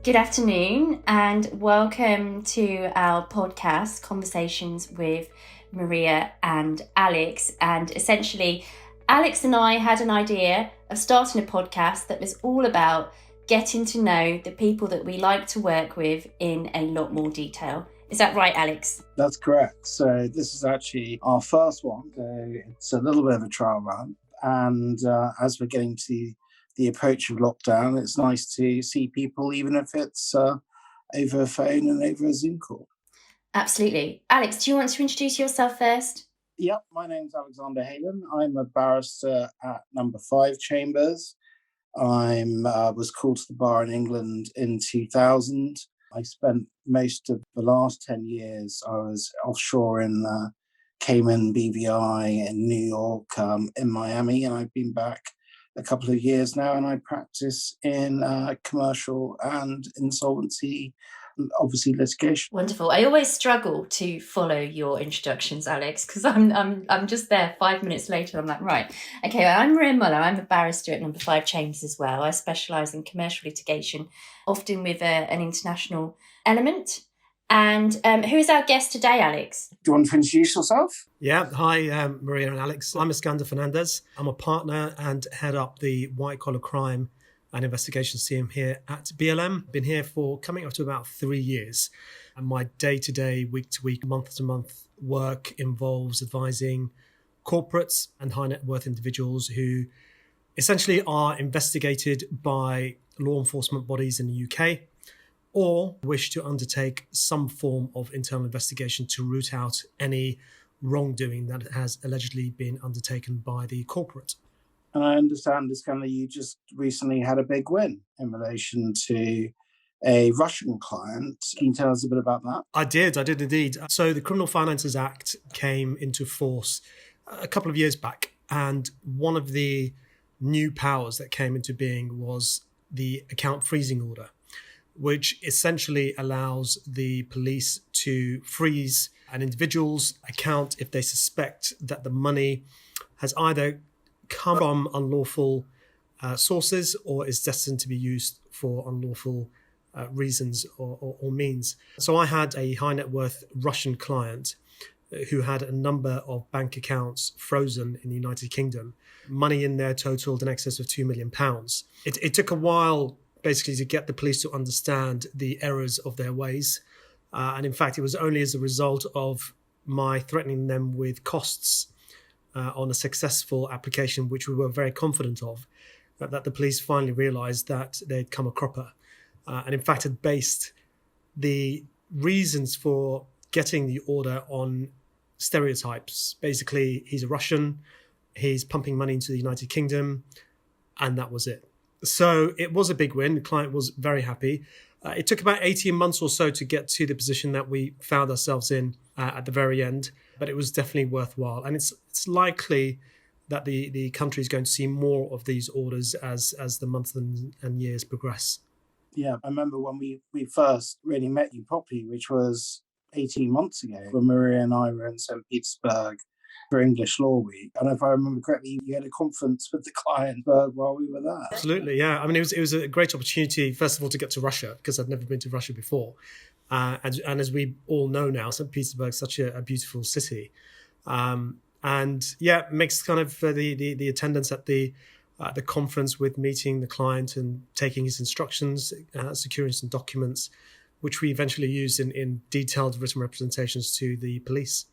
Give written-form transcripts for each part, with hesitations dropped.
Good afternoon and welcome to our podcast, Conversations with Maria and Alex. And essentially, Alex and I had an idea of starting a podcast that was all about getting to know the people that we like to work with in a lot more detail. Is that right, Alex? That's correct. So this is actually our first one. So it's a little bit of a trial run. And as we're getting to the approach of lockdown, it's nice to see people, even if it's over a phone and over a Zoom call. Absolutely. Alex, do you want to introduce yourself first? Yep, my name's Iskander Heylin. I'm a barrister at number 5 Chambers. I was called to the bar in England in 2000. I spent most of the last 10 years, I was offshore in Cayman, BVI, in New York, in Miami, and I've been back a couple of years now, and I practice in commercial and insolvency, and obviously litigation. Wonderful. I always struggle to follow your introductions, Alex, because I'm just there 5 minutes later. I'm like, right, okay. I'm Maria Mulla. I'm a barrister at number 5 Chambers as well. I specialise in commercial litigation, often with an international element. And who is our guest today, Alex? Do you want to introduce yourself? Yeah, hi, Maria and Alex. I'm Iskander Fernandez. I'm a partner and head up the white collar crime and investigations team here at BLM. Been here for coming up to about 3 years. And my day-to-day, week-to-week, month-to-month work involves advising corporates and high net worth individuals who essentially are investigated by law enforcement bodies in the UK or wish to undertake some form of internal investigation to root out any wrongdoing that has allegedly been undertaken by the corporate. And I understand, Iskander, you just recently had a big win in relation to a Russian client. Can you tell us a bit about that? I did indeed. So the Criminal Finances Act came into force a couple of years back, and one of the new powers that came into being was the account freezing order, which essentially allows the police to freeze an individual's account if they suspect that the money has either come from unlawful sources or is destined to be used for unlawful reasons or means. So I had a high net worth Russian client who had a number of bank accounts frozen in the United Kingdom. Money in there totaled in excess of £2 million. It took a while basically to get the police to understand the errors of their ways. And in fact, it was only as a result of my threatening them with costs on a successful application, which we were very confident of, that the police finally realised that they'd come a cropper. And in fact, had based the reasons for getting the order on stereotypes. Basically, he's a Russian, he's pumping money into the United Kingdom, and that was it. So it was a big win. The client was very happy. It took about 18 months or so to get to the position that we found ourselves in at the very end, but it was definitely worthwhile. And it's likely that the country is going to see more of these orders as the months and years progress. Yeah, I remember when we first really met you properly, which was 18 months ago, when Maria and I were in St. Petersburg for English Law Week. And if I remember correctly, you had a conference with the client while we were there. Absolutely, yeah. I mean, it was a great opportunity, first of all, to get to Russia, because I'd never been to Russia before. And as we all know now, St. Petersburg is such a beautiful city. And yeah, it makes kind of the attendance at the conference with meeting the client and taking his instructions, securing some documents, which we eventually used in detailed written representations to the police.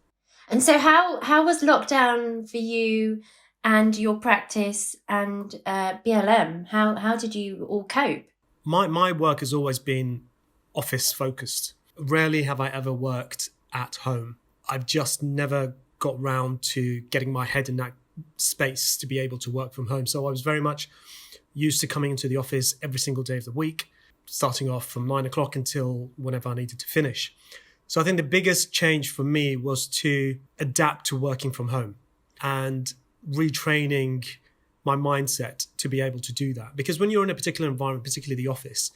And so how was lockdown for you and your practice and BLM? How did you all cope? My work has always been office focused. Rarely have I ever worked at home. I've just never got round to getting my head in that space to be able to work from home. So I was very much used to coming into the office every single day of the week, starting off from 9 o'clock until whenever I needed to finish. So I think the biggest change for me was to adapt to working from home and retraining my mindset to be able to do that. Because when you're in a particular environment, particularly the office,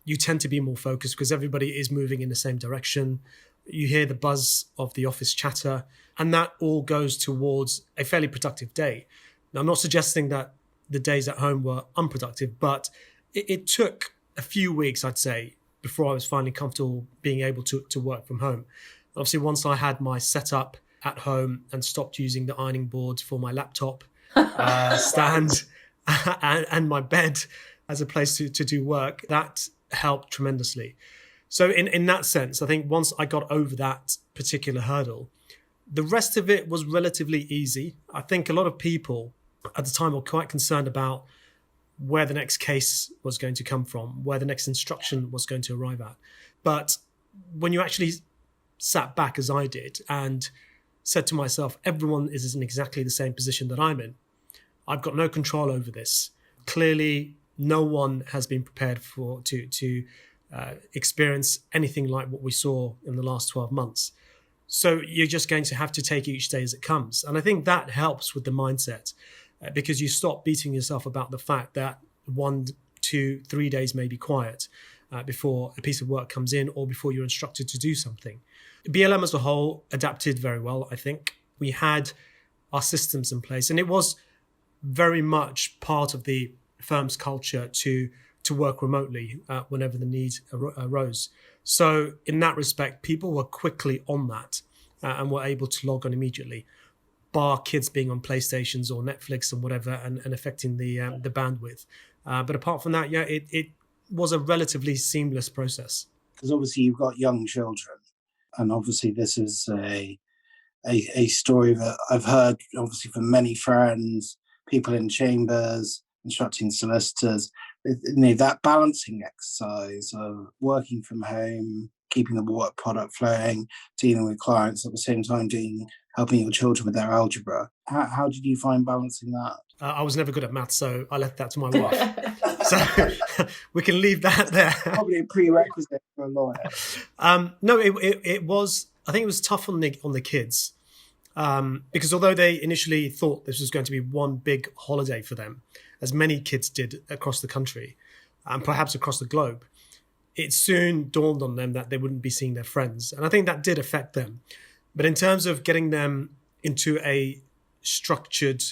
you tend to be more focused because everybody is moving in the same direction. You hear the buzz of the office chatter, and that all goes towards a fairly productive day. Now, I'm not suggesting that the days at home were unproductive, but it took a few weeks, I'd say, before I was finally comfortable being able to work from home. Obviously, once I had my setup at home and stopped using the ironing board for my laptop stand and my bed as a place to do work, that helped tremendously. So in that sense, I think once I got over that particular hurdle, the rest of it was relatively easy. I think a lot of people at the time were quite concerned about where the next case was going to come from, where the next instruction was going to arrive at. But when you actually sat back, as I did, and said to myself, everyone is in exactly the same position that I'm in. I've got no control over this. Clearly, no one has been prepared to experience anything like what we saw in the last 12 months. So you're just going to have to take each day as it comes. And I think that helps with the mindset because you stop beating yourself about the fact that 1, 2, 3 days may be quiet before a piece of work comes in or before you're instructed to do something. BLM as a whole adapted very well, I think. We had our systems in place, and it was very much part of the firm's culture to work remotely whenever the need arose. So in that respect, people were quickly on that and were able to log on immediately, bar kids being on PlayStations or Netflix and whatever and affecting the bandwidth. But apart from that, it was a relatively seamless process. Because obviously you've got young children, and obviously this is a story that I've heard obviously from many friends, people in chambers, instructing solicitors. That balancing exercise of working from home, keeping the work product flowing, dealing with clients at the same time, helping your children with their algebra. How did you find balancing that? I was never good at maths, so I left that to my wife. So we can leave that there. Probably a prerequisite for a lawyer. No, it was. I think it was tough on the kids because although they initially thought this was going to be one big holiday for them, as many kids did across the country and perhaps across the globe, it soon dawned on them that they wouldn't be seeing their friends. And I think that did affect them. But in terms of getting them into a structured,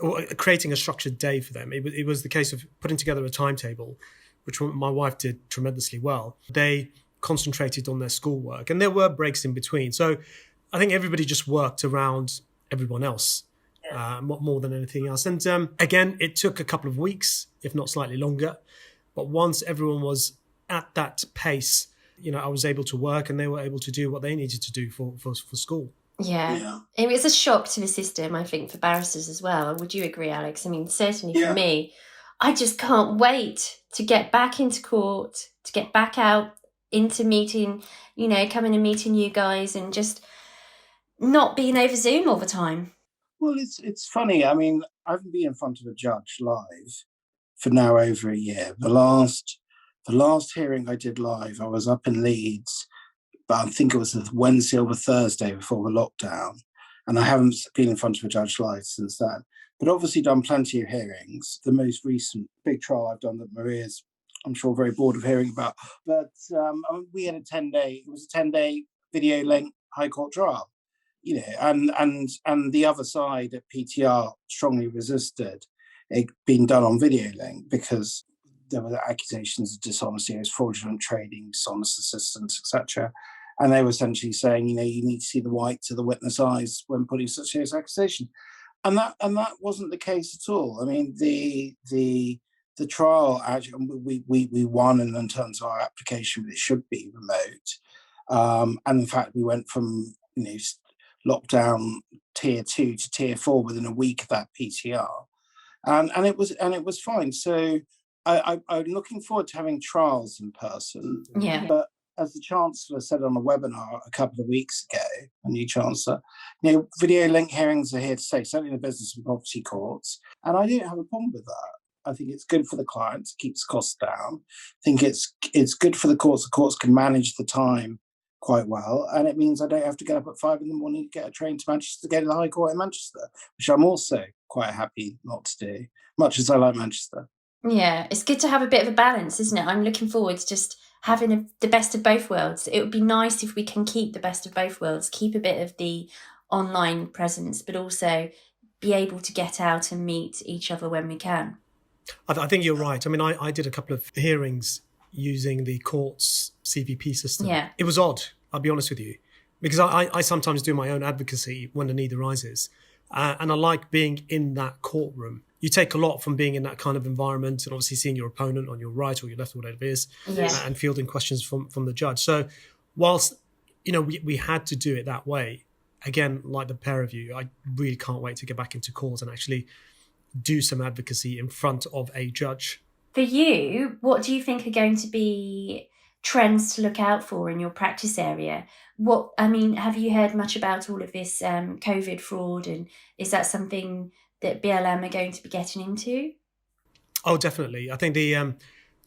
or creating a structured day for them, it was the case of putting together a timetable, which my wife did tremendously well. They concentrated on their schoolwork and there were breaks in between. So I think everybody just worked around everyone else. More than anything else. And again, it took a couple of weeks, if not slightly longer. But once everyone was at that pace, I was able to work and they were able to do what they needed to do for school. Yeah. It was a shock to the system, I think, for barristers as well. Would you agree, Alex? I mean, certainly for me, I just can't wait to get back into court, to get back out into meeting, coming and meeting you guys and just not being over Zoom all the time. Well, it's funny. I mean, I haven't been in front of a judge live for now over a year. The last hearing I did live, I was up in Leeds, but I think it was the Wednesday or the Thursday before the lockdown, and I haven't been in front of a judge live since then. But obviously done plenty of hearings. The most recent big trial I've done that Maria's, I'm sure, very bored of hearing about. But we had a 10-day video link High Court trial. And the other side at PTR strongly resisted it being done on video link because there were accusations of dishonesty, as fraudulent trading, dishonest assistance, etc. And they were essentially saying, you need to see the whites of the witness eyes when putting such serious accusation. And that wasn't the case at all. I mean, the trial actually we won in terms of our application, but it should be remote. And in fact, we went from lockdown tier 2 to tier 4 within a week of that PTR, and it was fine. So I'm looking forward to having trials in person. Yeah. But as the Chancellor said on a webinar a couple of weeks ago, a new Chancellor, video link hearings are here to stay, certainly in the business and property courts, and I don't have a problem with that. I think it's good for the clients, it keeps costs down. I think it's good for the courts. The courts can manage the time quite well, and it means I don't have to get up at 5 a.m. to get a train to Manchester to go to the High Court in Manchester, which I'm also quite happy not to do, much as I like Manchester. Yeah, it's good to have a bit of a balance, isn't it? I'm looking forward to just having the best of both worlds. It would be nice if we can keep the best of both worlds, keep a bit of the online presence, but also be able to get out and meet each other when we can. I think you're right. I mean, I did a couple of hearings using the court's CVP system. Yeah. It was odd, I'll be honest with you, because I sometimes do my own advocacy when the need arises. And I like being in that courtroom. You take a lot from being in that kind of environment and obviously seeing your opponent on your right or your left or whatever it is, and fielding questions from the judge. So whilst, we had to do it that way, again, like the pair of you, I really can't wait to get back into court and actually do some advocacy in front of a judge. For you, what do you think are going to be trends to look out for in your practice area? Have you heard much about all of this COVID fraud, and is that something that BLM are going to be getting into? Oh, definitely. I think the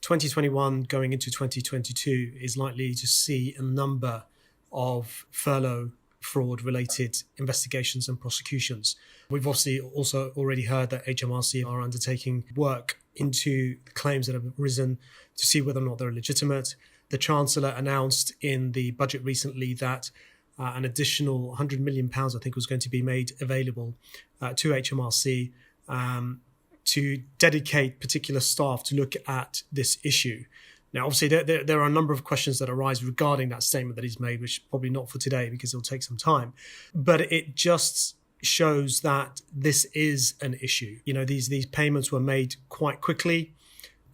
2021 going into 2022 is likely to see a number of furlough fraud related investigations and prosecutions. We've obviously also already heard that HMRC are undertaking work into the claims that have arisen to see whether or not they're legitimate. The Chancellor announced in the budget recently that an additional £100 million, I think, was going to be made available to HMRC to dedicate particular staff to look at this issue. Now, obviously, there are a number of questions that arise regarding that statement that he's made, which probably not for today because it'll take some time. But it just shows that this is an issue. These payments were made quite quickly.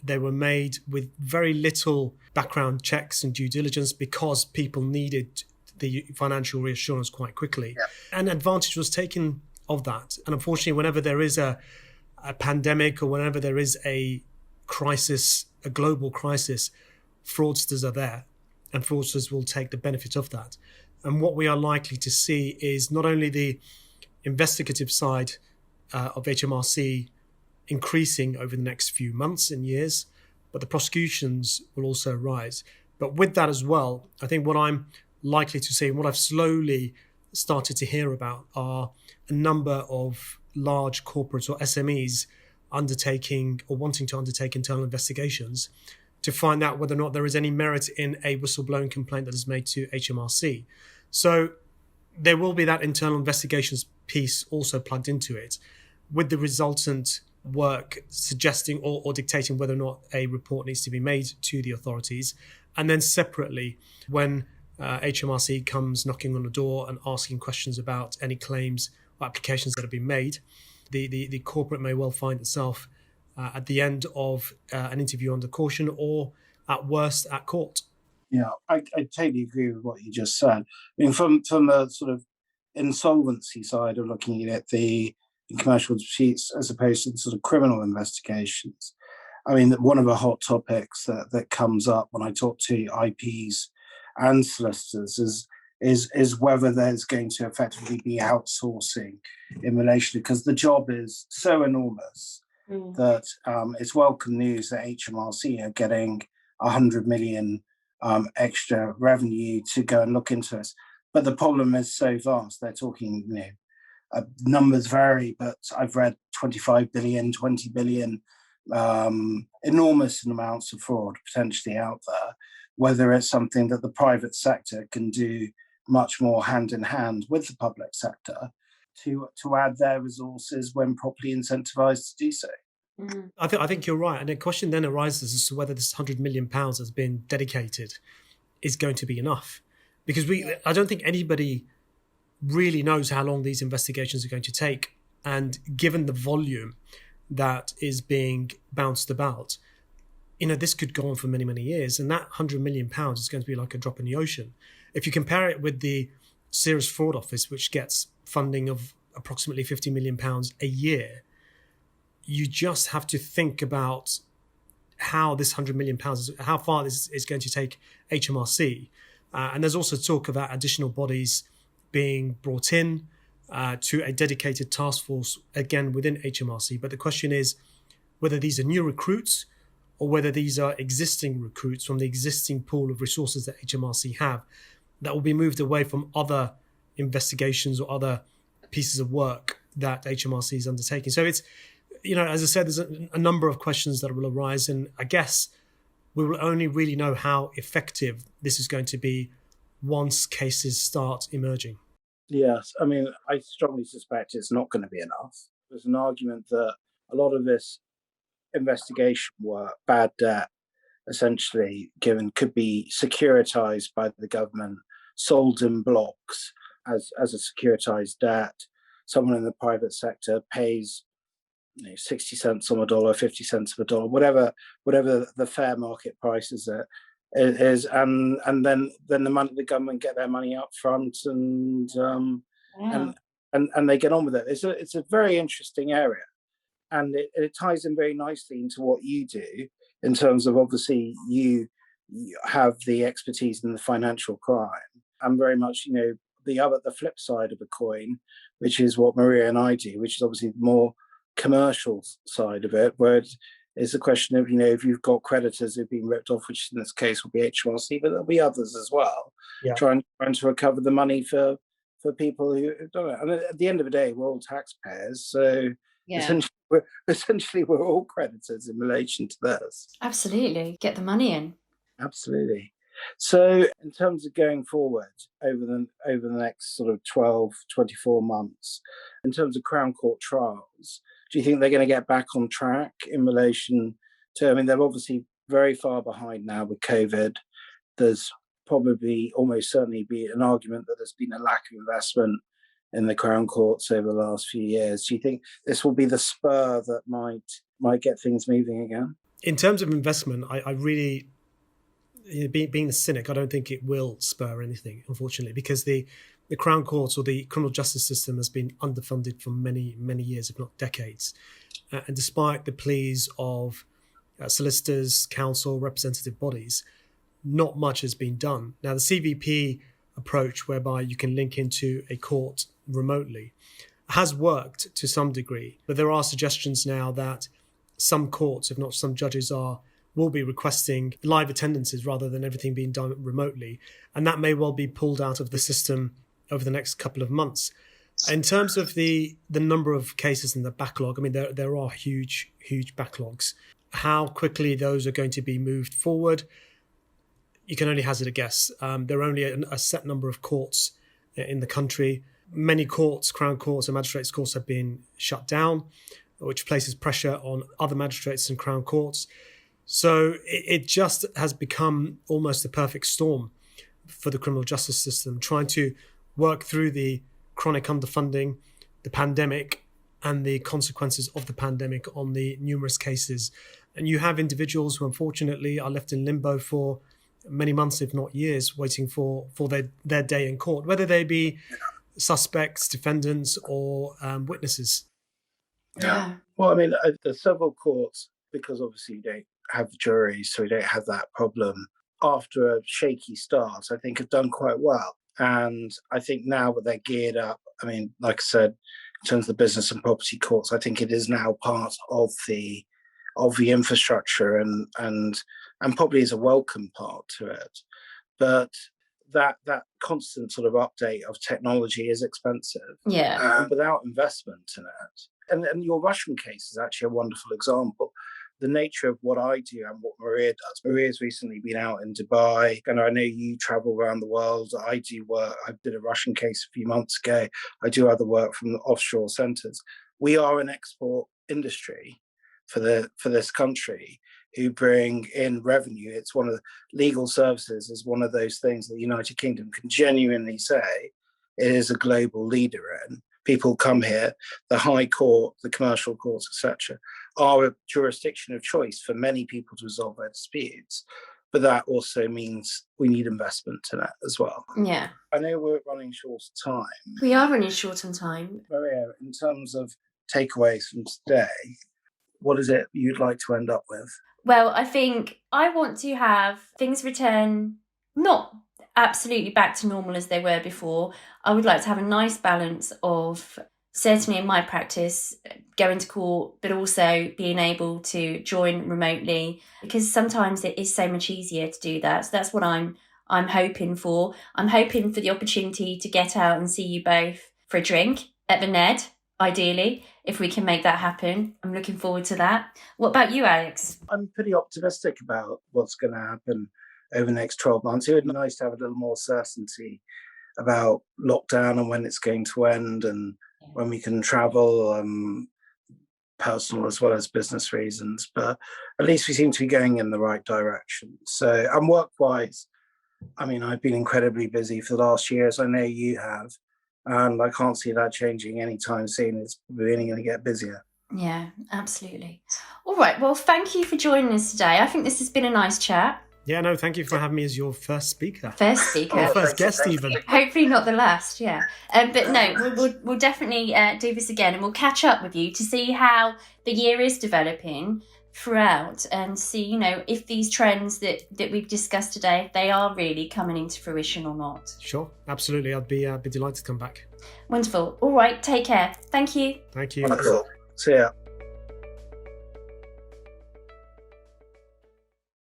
They were made with very little background checks and due diligence because people needed the financial reassurance quite quickly. Yeah. And advantage was taken of that. And unfortunately, whenever there is a pandemic or whenever there is a crisis, a global crisis, fraudsters are there and fraudsters will take the benefit of that. And what we are likely to see is not only the investigative side of HMRC increasing over the next few months and years, but the prosecutions will also rise. But with that as well, I think what I'm likely to see and what I've slowly started to hear about are a number of large corporates or SMEs undertaking or wanting to undertake internal investigations to find out whether or not there is any merit in a whistleblowing complaint that is made to HMRC. So there will be that internal investigations piece also plugged into it, with the resultant work suggesting or dictating whether or not a report needs to be made to the authorities. And then separately, when HMRC comes knocking on the door and asking questions about any claims or applications that have been made, the corporate may well find itself at the end of an interview under caution or at worst at court. Yeah, I totally agree with what you just said. I mean, from a sort of insolvency side of looking at the commercial disputes as opposed to the sort of criminal investigations, I mean, one of the hot topics that comes up when I talk to IPs and solicitors is whether there's going to effectively be outsourcing in relation, because the job is so enormous that it's welcome news that HMRC are getting 100 million extra revenue to go and look into this. But the problem is so vast. They're talking, numbers vary, but I've read 25 billion, 20 billion, enormous amounts of fraud potentially out there, whether it's something that the private sector can do much more hand in hand with the public sector to add their resources when properly incentivized to do so. Mm-hmm. I think you're right. And the question then arises as to whether this £100 million has been dedicated is going to be enough. Because I don't think anybody really knows how long these investigations are going to take. And given the volume that is being bounced about, this could go on for many, many years. And that £100 million is going to be like a drop in the ocean. If you compare it with the Serious Fraud Office, which gets funding of approximately £50 million a year, you just have to think about how this £100 million, how far this is going to take HMRC. And there's also talk about additional bodies being brought in to a dedicated task force, again, within HMRC. But the question is whether these are new recruits or whether these are existing recruits from the existing pool of resources that HMRC have that will be moved away from other investigations or other pieces of work that HMRC is undertaking. So it's, as I said, there's a number of questions that will arise. And I guess we will only really know how effective this is going to be once cases start emerging. Yes, I mean, I strongly suspect it's not going to be enough. There's an argument that a lot of this investigation work, bad debt, essentially could be securitized by the government, sold in blocks as a securitized debt. Someone in the private sector pays 60 cents on a dollar, 50 cents on a dollar, whatever the fair market price is, and then the government get their money up front, Wow. and they get on with it. It's a very interesting area, and it ties in very nicely into what you do in terms of, obviously, you have the expertise in the financial crime. I'm very much, the flip side of a coin, which is what Maria and I do, which is obviously the more commercial side of it, where it's a question of, if you've got creditors who've been ripped off, which in this case will be HMRC, but there'll be others as well, Yeah. trying to recover the money for people who don't know. And at the end of the day, we're all taxpayers, so Yeah. essentially we're all creditors in relation to this. Absolutely. Get the money in. Absolutely. So in terms of going forward over the next sort of 12, 24 months, in terms of Crown Court trials, do you think they're going to get back on track in relation to, I mean, they're obviously very far behind now with COVID. There's probably almost certainly be an argument that there's been a lack of investment in the Crown Courts over the last few years. Do you think this will be the spur that might get things moving again? In terms of investment, I really, being a cynic, I don't think it will spur anything, unfortunately, because the Crown Courts or the criminal justice system has been underfunded for many, many years, if not decades. And despite the pleas of solicitors, counsel, representative bodies, not much has been done. Now, the CVP approach, whereby you can link into a court remotely, has worked to some degree, but there are suggestions now that some courts, if not some judges, will be requesting live attendances rather than everything being done remotely, and that may well be pulled out of the system over the next couple of months. In terms of the number of cases in the backlog, I mean, there are huge backlogs. How quickly those are going to be moved forward, you can only hazard a guess. There are only a set number of courts in the country. Many courts, Crown Courts and Magistrates' Courts, have been shut down, which places pressure on other magistrates and Crown Courts. So it just has become almost a perfect storm for the criminal justice system, trying to work through the chronic underfunding, the pandemic, and the consequences of the pandemic on the numerous cases. And you have individuals who unfortunately are left in limbo for many months, if not years, waiting for their day in court, whether they be suspects, defendants, or witnesses. Yeah. Well, I mean, the civil courts, because obviously you don't have juries, so you don't have that problem. After a shaky start, I think have done quite well. And I think now that they're geared up, I mean, like I said, in terms of the business and property courts, I think it is now part of the infrastructure and probably is a welcome part to it. But that constant sort of update of technology is expensive. Yeah. Without investment in it. And your Russian case is actually a wonderful example. The nature of what I do and what Maria does. Maria's recently been out in Dubai, and I know you travel around the world. I do work. I did a Russian case a few months ago. I do other work from the offshore centres. We are an export industry for this country who bring in revenue. It's one of the legal services is one of those things that the United Kingdom can genuinely say it is a global leader in. People come here, the High Court, the commercial courts, etc., are a jurisdiction of choice for many people to resolve their disputes. But that also means we need investment in it as well. Yeah. I know we're running short of time. We are running short on time. Maria, in terms of takeaways from today, what is it you'd like to end up with? Well, I think I want to have things return not absolutely back to normal as they were before. I would like to have a nice balance of, certainly in my practice, going to court, but also being able to join remotely, because sometimes it is so much easier to do that. So that's what I'm hoping for. I'm hoping for the opportunity to get out and see you both for a drink at the Ned, ideally, if we can make that happen. I'm looking forward to that. What about you, Alex? I'm pretty optimistic about what's going to happen over the next 12 months. It would be nice to have a little more certainty about lockdown and when it's going to end and when we can travel. personal as well as business reasons. But at least we seem to be going in the right direction. So, and work-wise, I mean, I've been incredibly busy for the last year, as I know you have, and I can't see that changing anytime soon. It's really going to get busier. Yeah, absolutely. All right. Well, thank you for joining us today. I think this has been a nice chat. Yeah, no, thank you for having me as your first speaker. First speaker. Or first guest, even. Hopefully not the last, yeah. But no, we'll definitely do this again, and we'll catch up with you to see how the year is developing throughout, and see, you know, if these trends that we've discussed today, if they are really coming into fruition or not. Sure, absolutely. I'd be delighted to come back. Wonderful. All right, take care. Thank you. Thank you. Wonderful. See ya.